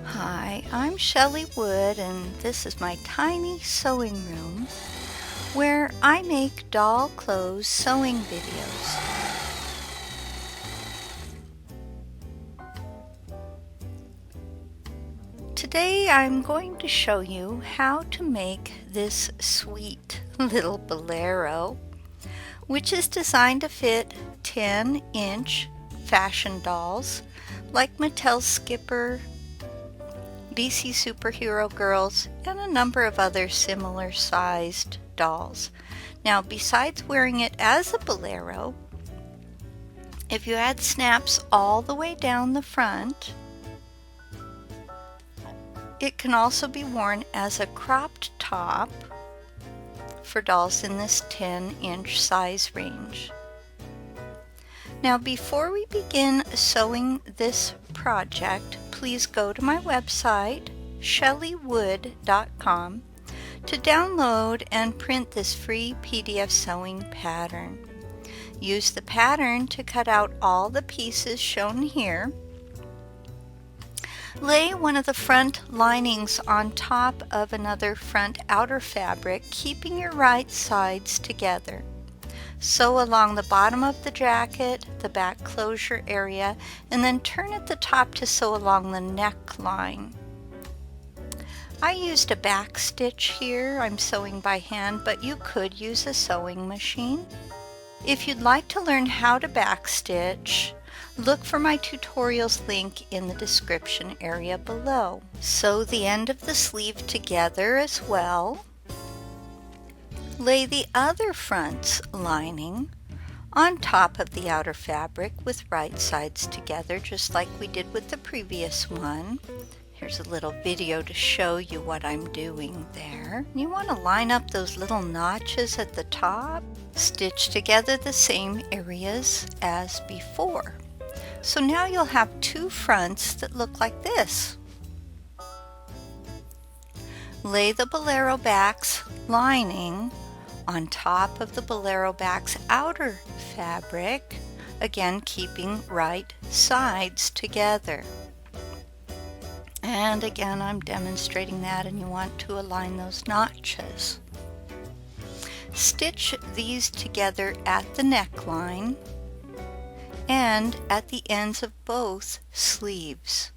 Hi, I'm Chelly Wood, and this is my tiny sewing room where I make doll clothes sewing videos. Today I'm going to show you how to make this sweet little Bolero, which is designed to fit 10-inch fashion dolls like Mattel's Skipper, DC Superhero Girls, and a number of other similar sized dolls. Now, besides wearing it as a Bolero, if you add snaps all the way down the front, it can also be worn as a cropped top for dolls in this 10-inch size range. Now, before we begin sewing this project, please go to my website, chellywood.com, to download and print this free PDF sewing pattern. Use the pattern to cut out all the pieces shown here. Lay one of the front linings on top of another front outer fabric, keeping your right sides together. Sew along the bottom of the jacket, the back closure area, and then turn at the top to sew along the neckline. I used a backstitch here. I'm sewing by hand, but you could use a sewing machine. If you'd like to learn how to backstitch, look for my tutorials link in the description area below. Sew the end of the sleeve together as well. Lay the other front's lining on top of the outer fabric with right sides together, just like we did with the previous one. Here's a little video to show you what I'm doing there. You want to line up those little notches at the top. Stitch together the same areas as before. So now you'll have two fronts that look like this. Lay the Bolero back's lining on top of the Bolero back's outer fabric, again keeping right sides together. And again, I'm demonstrating that, and you want to align those notches. Stitch these together at the neckline and at the ends of both sleeves.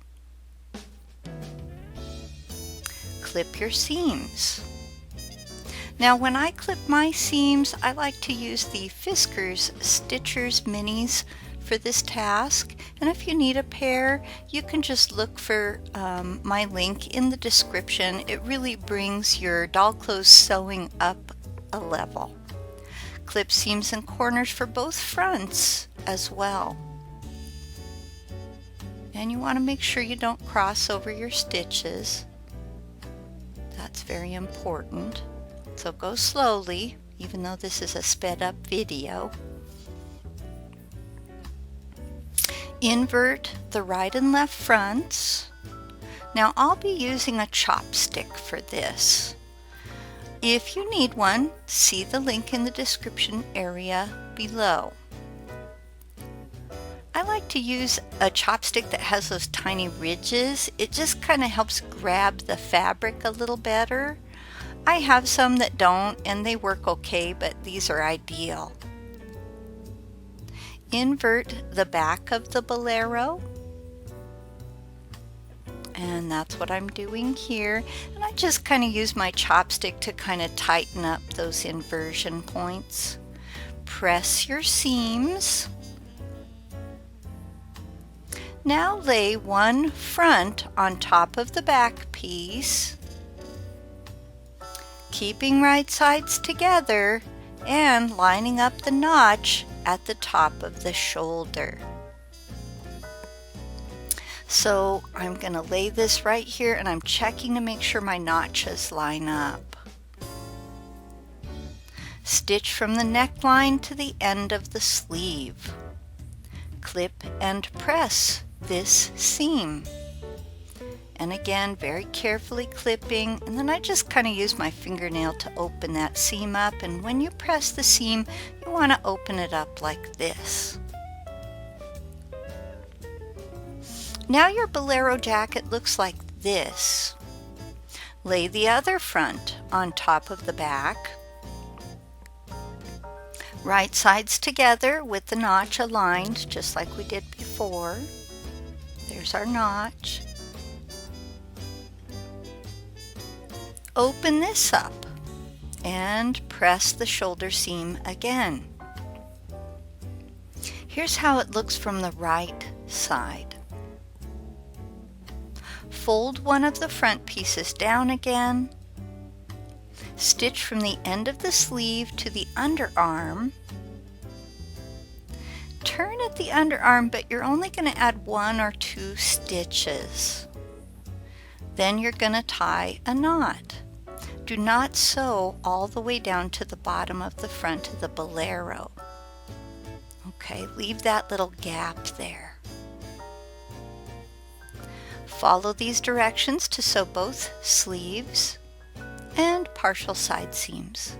Clip your seams. Now, when I clip my seams, I like to use the Fiskars Stitchers Minis for this task, and if you need a pair, you can just look for my link in the description. It really brings your doll clothes sewing up a level. Clip seams and corners for both fronts as well. And you want to make sure you don't cross over your stitches. That's very important. So go slowly, even though this is a sped up video. Invert the right and left fronts. Now I'll be using a chopstick for this. If you need one, see the link in the description area below. I like to use a chopstick that has those tiny ridges. It just kind of helps grab the fabric a little better. I have some that don't, and they work okay, but these are ideal. Invert the back of the Bolero, and that's what I'm doing here. And I just kind of use my chopstick to kind of tighten up those inversion points. Press your seams. Now lay one front on top of the back piece, keeping right sides together and lining up the notch at the top of the shoulder. So I'm going to lay this right here, and I'm checking to make sure my notches line up. Stitch from the neckline to the end of the sleeve. Clip and press this seam. And again, very carefully clipping, and then I just kind of use my fingernail to open that seam up, and when you press the seam, you want to open it up like this. Now your Bolero jacket looks like this. Lay the other front on top of the back. Right sides together with the notch aligned just like we did before. There's our notch. Open this up and press the shoulder seam again. Here's how it looks from the right side. Fold one of the front pieces down again. Stitch from the end of the sleeve to the underarm. Turn at the underarm, but you're only going to add 1 or 2 stitches. Then you're going to tie a knot. Do not sew all the way down to the bottom of the front of the Bolero. Okay, leave that little gap there. Follow these directions to sew both sleeves and partial side seams.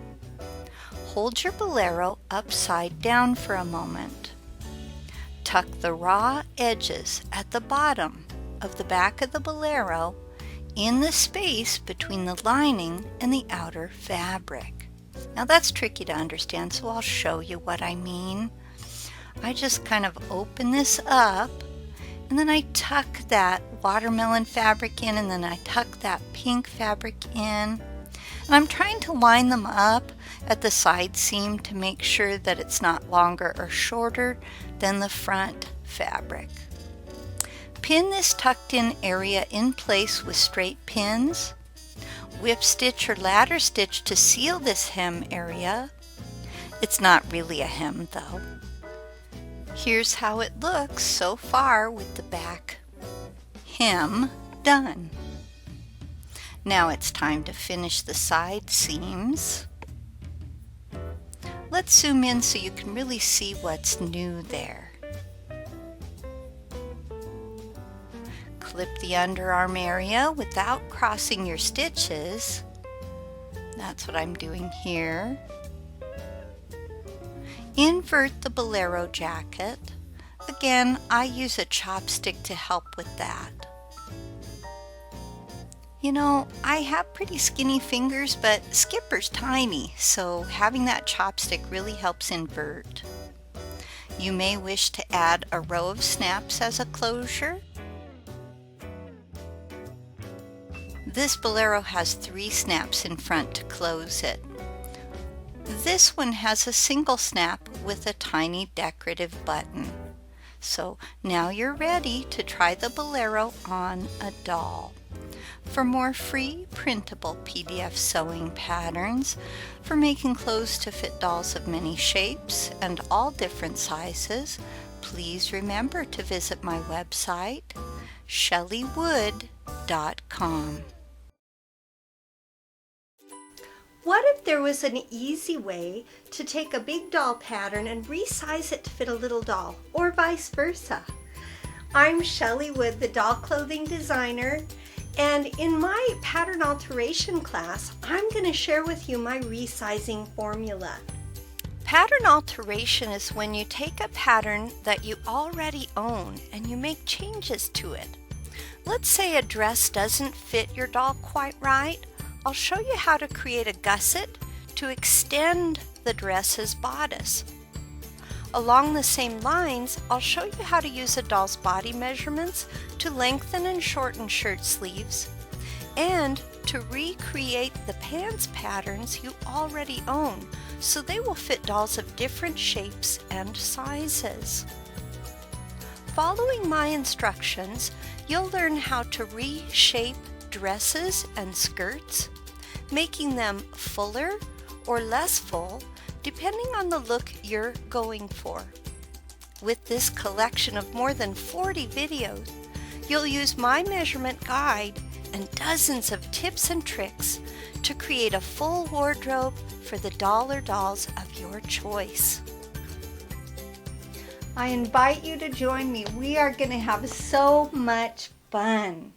Hold your Bolero upside down for a moment. Tuck the raw edges at the bottom of the back of the Bolero in the space between the lining and the outer fabric. Now that's tricky to understand, so I'll show you what I mean. I just kind of open this up, and then I tuck that watermelon fabric in, and then I tuck that pink fabric in. And I'm trying to line them up at the side seam to make sure that it's not longer or shorter than the front fabric. Pin this tucked in area in place with straight pins. Whip stitch or ladder stitch to seal this hem area. It's not really a hem though. Here's how it looks so far with the back hem done. Now it's time to finish the side seams. Let's zoom in so you can really see what's new there. Clip the underarm area without crossing your stitches. That's what I'm doing here. Invert the Bolero jacket. Again, I use a chopstick to help with that. You know, I have pretty skinny fingers, but Skipper's tiny, so having that chopstick really helps invert. You may wish to add a row of snaps as a closure. This Bolero has 3 snaps in front to close it. This one has a single snap with a tiny decorative button. So now you're ready to try the Bolero on a doll. For more free printable PDF sewing patterns for making clothes to fit dolls of many shapes and all different sizes, please remember to visit my website, chellywood.com. What if there was an easy way to take a big doll pattern and resize it to fit a little doll, or vice versa? I'm Chelly Wood, the doll clothing designer, and in my pattern alteration class, I'm going to share with you my resizing formula. Pattern alteration is when you take a pattern that you already own and you make changes to it. Let's say a dress doesn't fit your doll quite right. I'll show you how to create a gusset to extend the dress's bodice. Along the same lines, I'll show you how to use a doll's body measurements to lengthen and shorten shirt sleeves, and to recreate the pants patterns you already own so they will fit dolls of different shapes and sizes. Following my instructions, you'll learn how to reshape dresses and skirts, making them fuller or less full depending on the look you're going for. With this collection of more than 40 videos, you'll use my measurement guide and dozens of tips and tricks to create a full wardrobe for the doll or dolls of your choice. I invite you to join me. We are going to have so much fun.